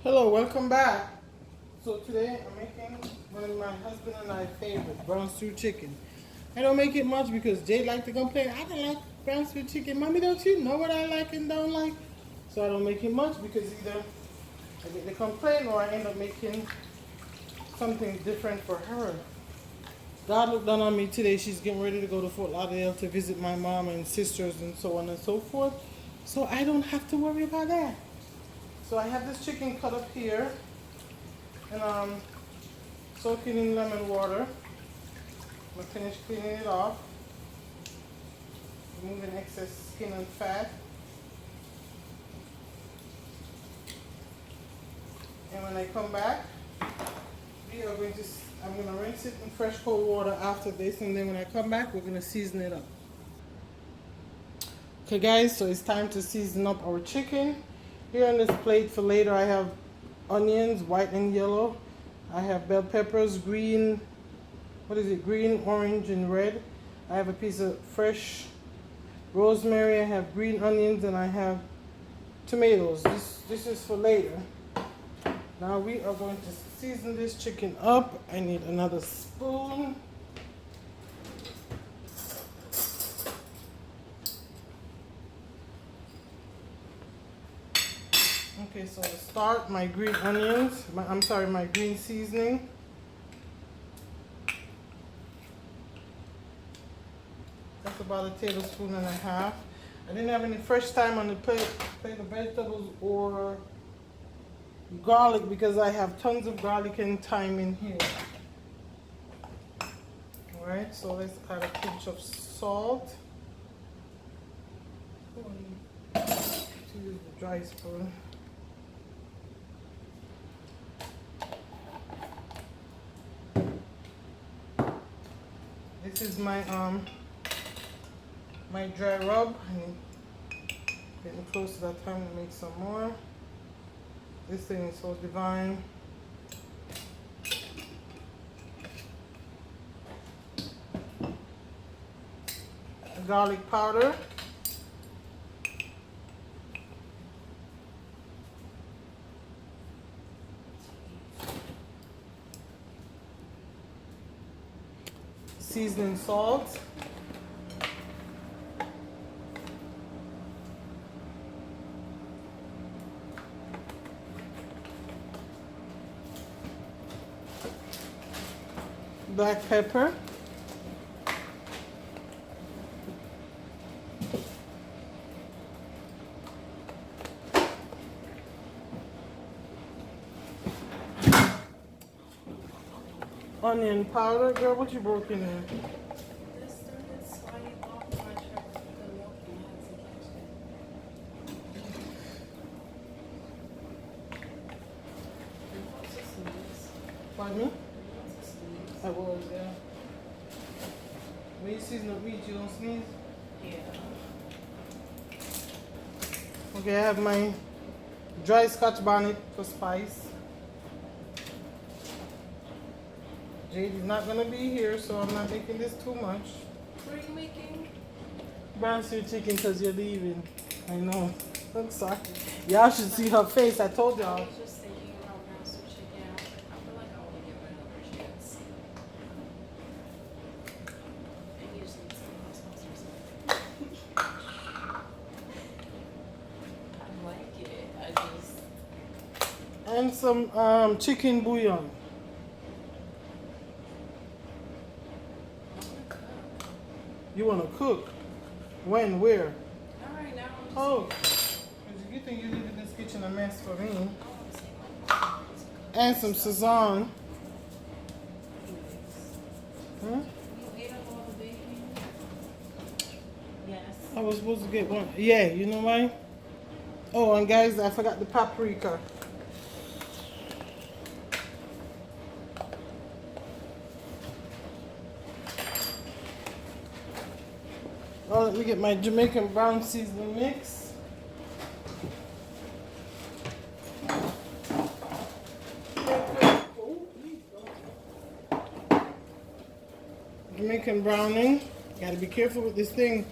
Hello, welcome back. So today I'm making one of my husband and I favorite brown stew chicken. I don't make it much because Jay like to complain. I don't like brown stew chicken. Mommy, don't you know what I like and don't like? So I don't make it much because either I get the complaint or I end up making something different for her. God looked down on me today. She's getting ready to go to Fort Lauderdale to visit my mom and sisters and so on and so forth. So I don't have to worry about that. So I have this chicken cut up here and soak it in lemon water. I'm gonna finish cleaning it off, removing excess skin and fat. And when I come back, I'm gonna rinse it in fresh cold water after this, and then when I come back, we're gonna season it up. Okay guys, so it's time to season up our chicken. Here on this plate for later, I have onions, white and yellow. I have bell peppers, green, green, orange, and red. I have a piece of fresh rosemary. I have green onions, and I have tomatoes. This is for later. Now we are going to season this chicken up. I need another spoon. Okay, so to start, my green onions, my green seasoning. That's about a tablespoon and a half. I didn't have any fresh thyme on the plate of vegetables or garlic because I have tons of garlic and thyme in here. Alright, so let's add a pinch of salt. Use the dry spoon. This is my my dry rub. I'm getting close to that time to make some more. This thing is so divine. Garlic powder. Seasoning salt. Black pepper. Onion powder. Girl, what you broke in there? Pardon me? I was, yeah. When you season up meat, you don't sneeze? Yeah. Okay, I have my dry Scotch bonnet for spice. Jade is not gonna be here, so I'm not making this too much. What are you making? Brown stew chicken because you're leaving. I know. I'm sorry. Y'all should see her face. I told I y'all. was just thinking about brown stew chicken. I feel like I want to give it another chance. And usually it's something else or something. I like it. And some chicken bouillon. You want to cook? When? Where? All right, now I'm just. Oh, you think you're leaving this kitchen a mess for me? And some Sazon. Huh? You ate up all the bacon? Yes. I was supposed to get one. Yeah, you know why? Oh, and guys, I forgot the paprika. Oh, let me get my Jamaican brown seasoning mix. Jamaican browning. Gotta be careful with this thing.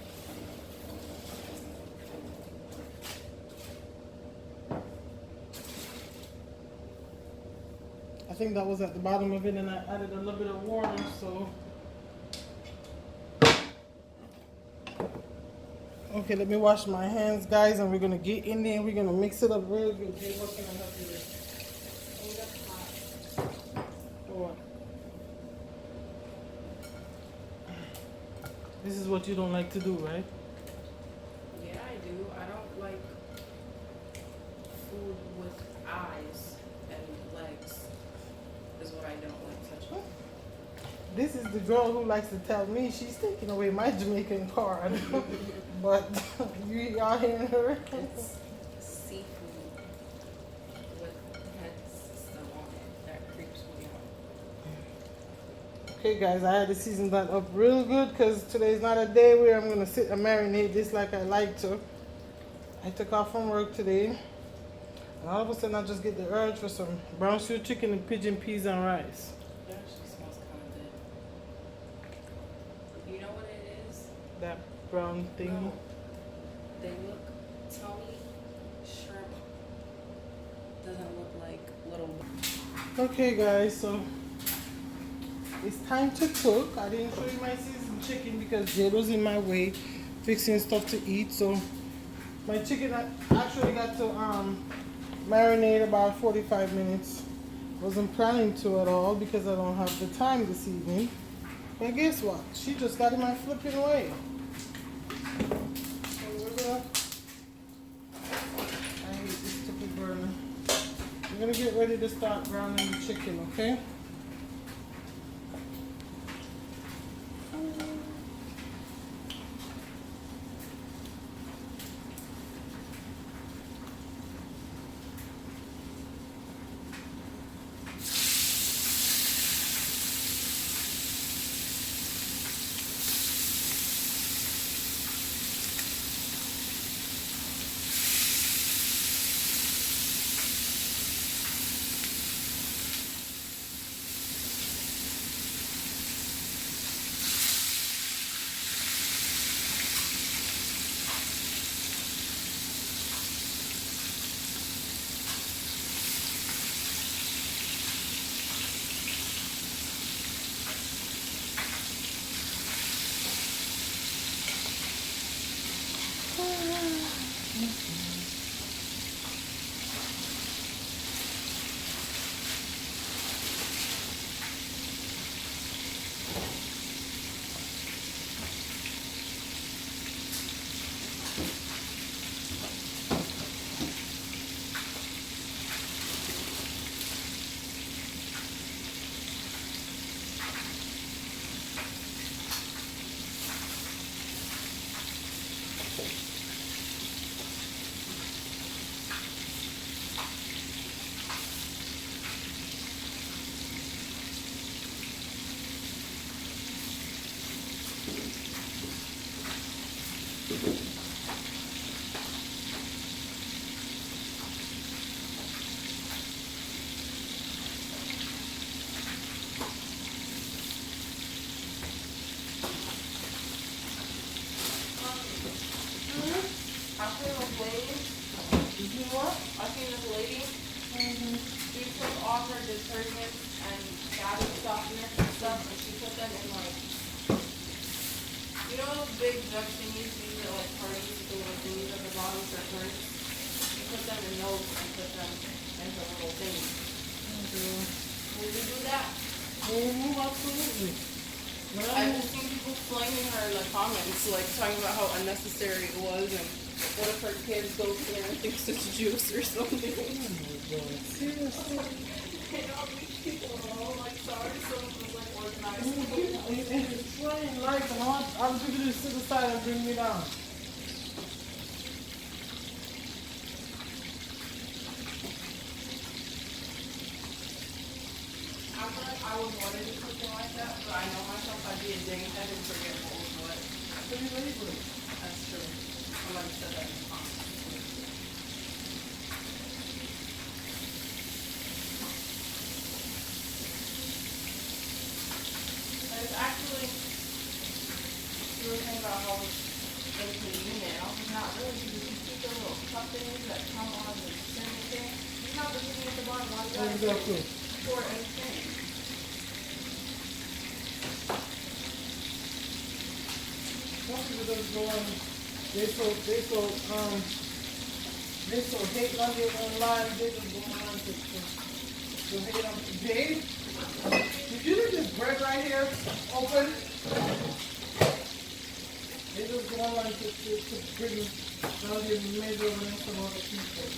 I think that was at the bottom of it, and I added a little bit of water, so. Okay, let me wash my hands, guys, and we're gonna get in there and we're gonna mix it up real good. Jay, what can I help you with? Oh, that's hot. For what? This is what you don't like to do, right? Yeah, I do. I don't like food with eyes and legs. Is what I don't like touching. This is the girl who likes to tell me she's taking away my Jamaican card. But you are hearing her? It's seafood with heads still on it. That creeps me out. Okay, guys, I had to season that up real good because today's not a day where I'm going to sit and marinate this like I like to. I took off from work today, and all of a sudden I just get the urge for some brown stew chicken and pigeon peas and rice. It actually smells kind of good. You know what it is? That brown thing. No. They look, tummy, shrimp. Doesn't look like little. Okay, guys, so it's time to cook. I didn't show you my seasoned chicken because Jade was in my way fixing stuff to eat. So my chicken I actually got to marinate about 45 minutes. Wasn't planning to at all because I don't have the time this evening. But guess what? She just got in my flipping way. So we're gonna, I hate this stupid burner. We're gonna get ready to start browning the chicken, okay? I seen this lady. You see what? I seen this lady. She took all her detergents and gathered softeners and stuff, and she put them in like, you know those big jug thingies you use at like parties with the little thingies at the bottom for purse? She put them in those and put them in her little thingy. Would you do that? Absolutely. I've just seen people flaming her like comments, like talking about how unnecessary it was and what if her kids go through and thinks it's juice or something. Seriously? And all these people are all like sorry, someone was like organized. It's trying life and I was going to sit aside and bring me down. I would want to do something like that, but I know myself I'd be a dinghead and forget what was what. Pretty lazy. That's true. I'm gonna set that in comments. And it's actually, you were saying about how it's inconvenient. It's not really because you see the little cup things that come on the cinnamon thing. You have the thing at the bottom. Why you gotta Exactly. important thing. Some people just go on, they so hate on you online, they just go online to hate on Dave. Did you leave this bread right here open? They just go online to bring down your measurements from other people.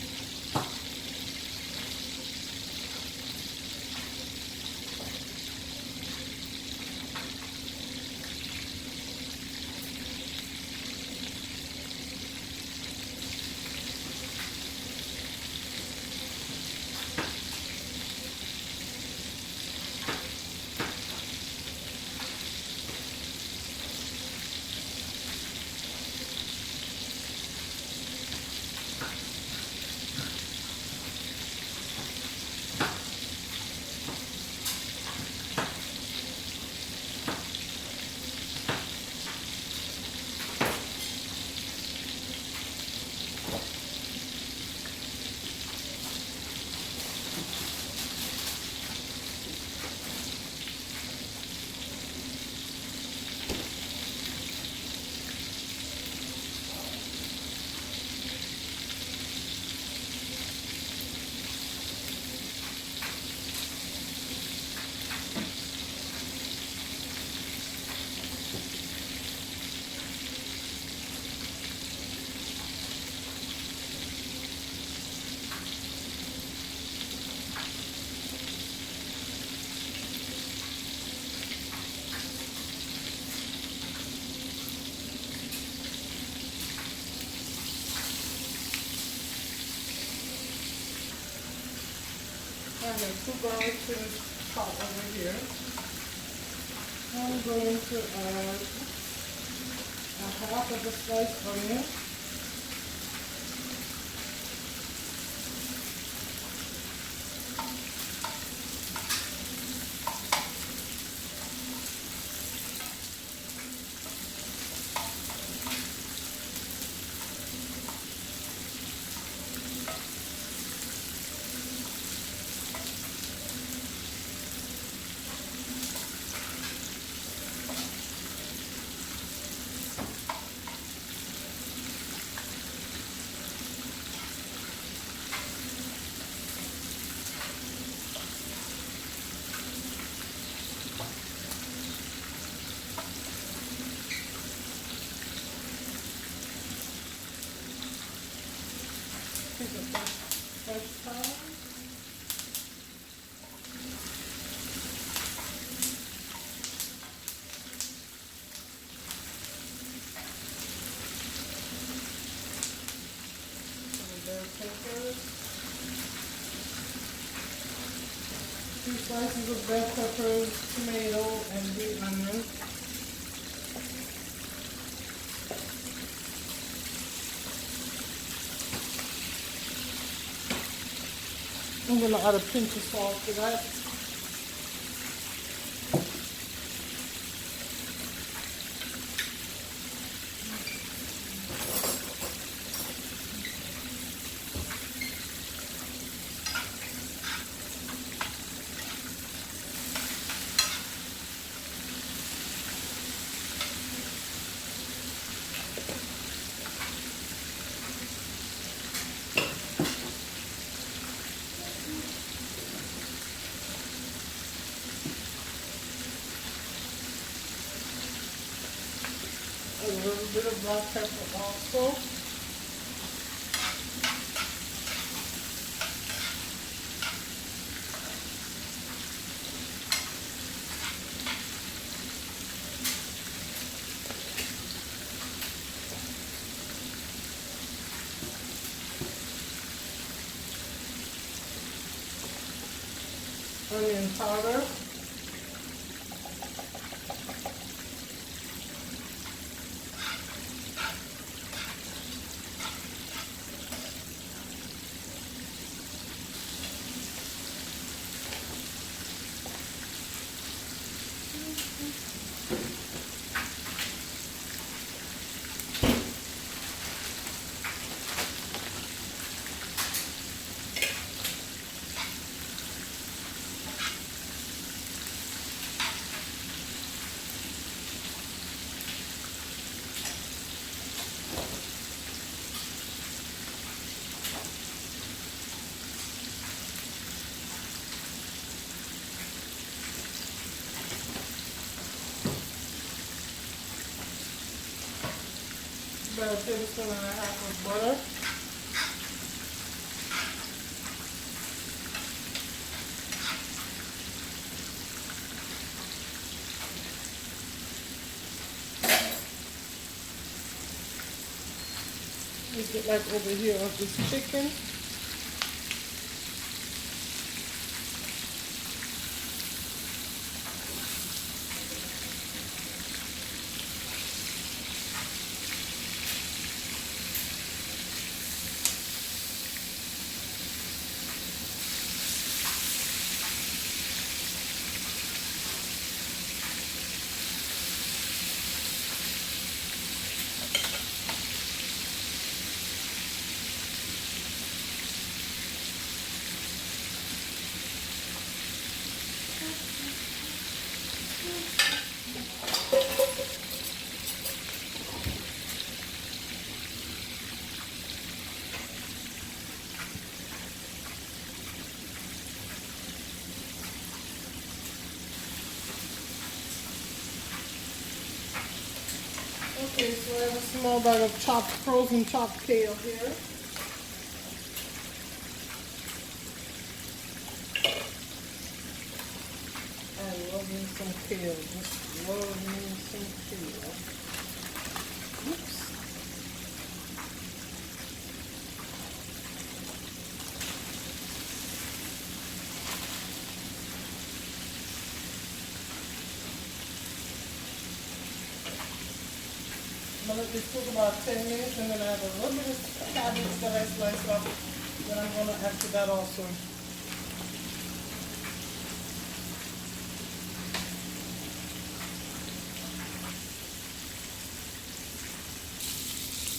I have 2 garlics in this pot over here. I'm going to add a half of the sliced onion. Take a fresh towel. Bell peppers. 2 slices of bell peppers, tomato, and green onion. I'm going to add a pinch of salt to that. A little bit of black pepper also. Onion powder. tablespoon and a half of butter. Let's get like over here of this chicken. Okay, so I have a small bag of frozen chopped kale here. I love me some kale. Just love me some kale. Oops. I'm gonna let this cook about 10 minutes, and then I have a little bit of cabbage that I sliced up that I'm gonna add to that also.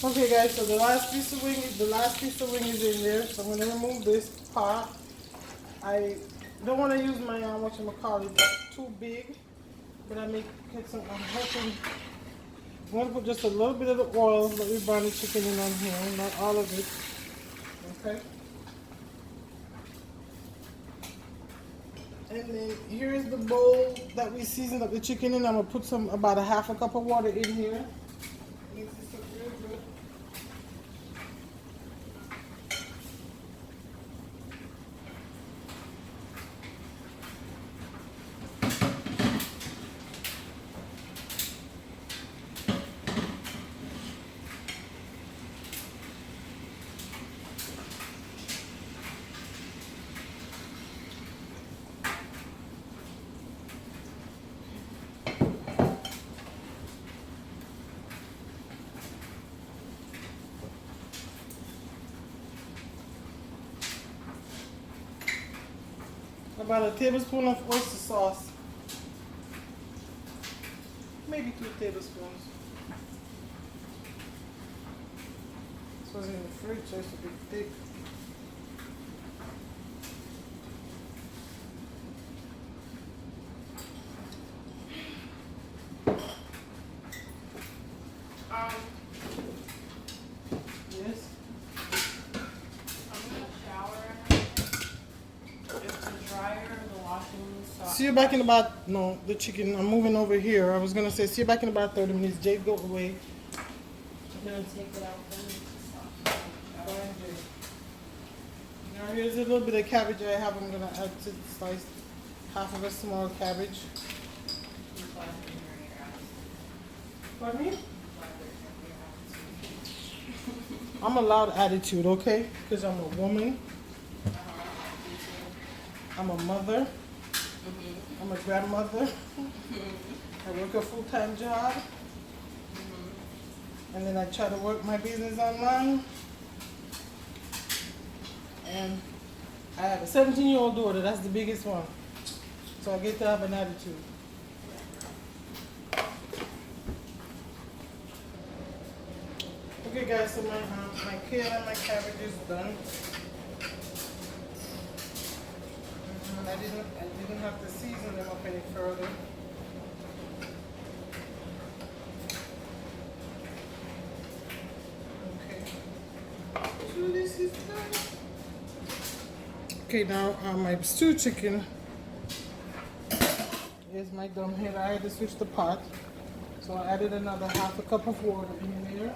Okay guys, so the last piece of wing is in there, so I'm gonna remove this part. I don't want to use my whatchamacallit, it's too big, but I make it some. I'm going to put just a little bit of the oil that we brown the chicken in on here, not all of it. Okay. And then here is the bowl that we seasoned up the chicken in. I'm going to put about a half a cup of water in here. Mix this up real good. About a tablespoon of oyster sauce. Maybe 2 tablespoons. This was in the fridge, so it's a bit thick. Yes. See you back in about, no, the chicken, I'm moving over here. I was going to say, see you back in about 30 minutes. Jade, go away. I'm going to take it out then. Fine, Jade. Now here's a little bit of cabbage I have. I'm going to add to the slice, half of a small cabbage. Pardon me? I'm a loud attitude, okay? Because I'm a woman. I'm a mother. I'm a grandmother. I work a full-time job. And then I try to work my business online. And I have a 17-year-old daughter. That's the biggest one. So I get to have an attitude. Okay guys, so my kale and my cabbage is done. I didn't have to season them up any further. Okay. So this is done. Okay, now my stew chicken. Here's my dumb head. I had to switch the pot. So I added another half a cup of water in there.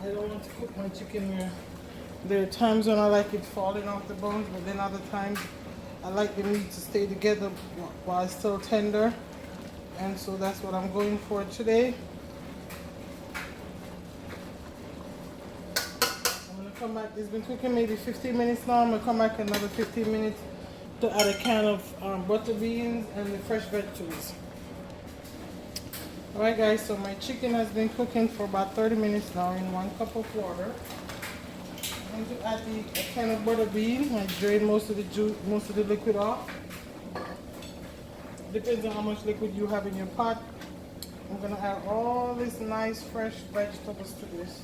I don't want to cook my chicken where there are times when I like it falling off the bones, but then other times I like the meat to stay together while it's still tender. And so that's what I'm going for today. I'm gonna come back. It's been cooking maybe 15 minutes now. I'm gonna come back another 15 minutes to add a can of butter beans and the fresh vegetables. Alright guys, so my chicken has been cooking for about 30 minutes now in 1 cup of water. I'm going to add a can of butter beans. I drain most of the liquid off. Depends on how much liquid you have in your pot. I'm gonna add all this nice fresh vegetables to this.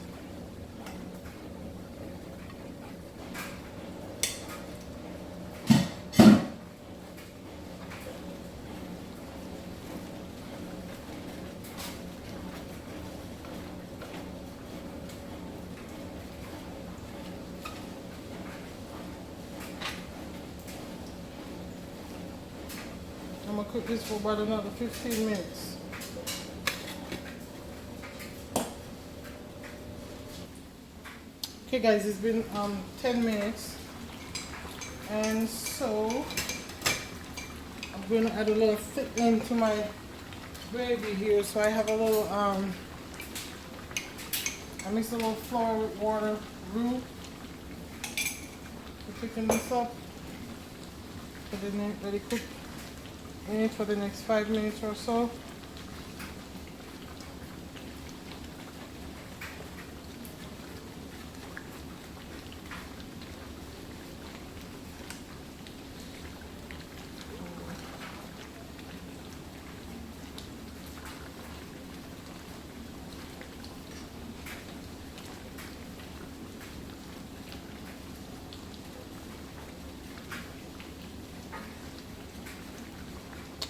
I'm gonna cook this for about another 15 minutes. Okay guys, it's been 10 minutes. And so I'm gonna add a little thickening to my gravy here. So I have a little I mix a little flour with water roux to thicken this up. Let it cook in it for the next 5 minutes or so.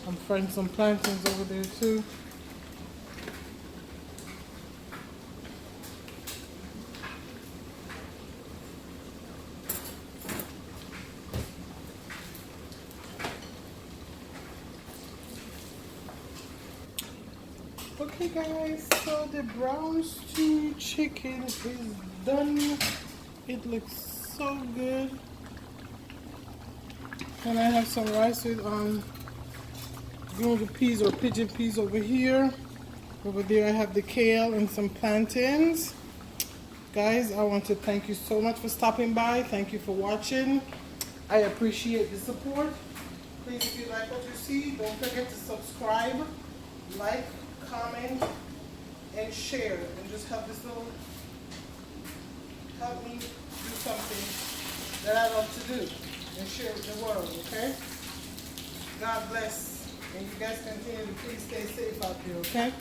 I'm frying some plantains over there too. Okay guys, so the brown stew chicken is done. It looks so good. And I have some rice with green peas or pigeon peas over here. Over there I have the kale and some plantains. Guys, I want to thank you so much for stopping by. Thank you for watching. I appreciate the support. Please, if you like what you see, don't forget to subscribe, like, comment, and share. And just help me do something that I love to do and share with the world, okay? God bless. And you guys continue to please stay safe out there, okay?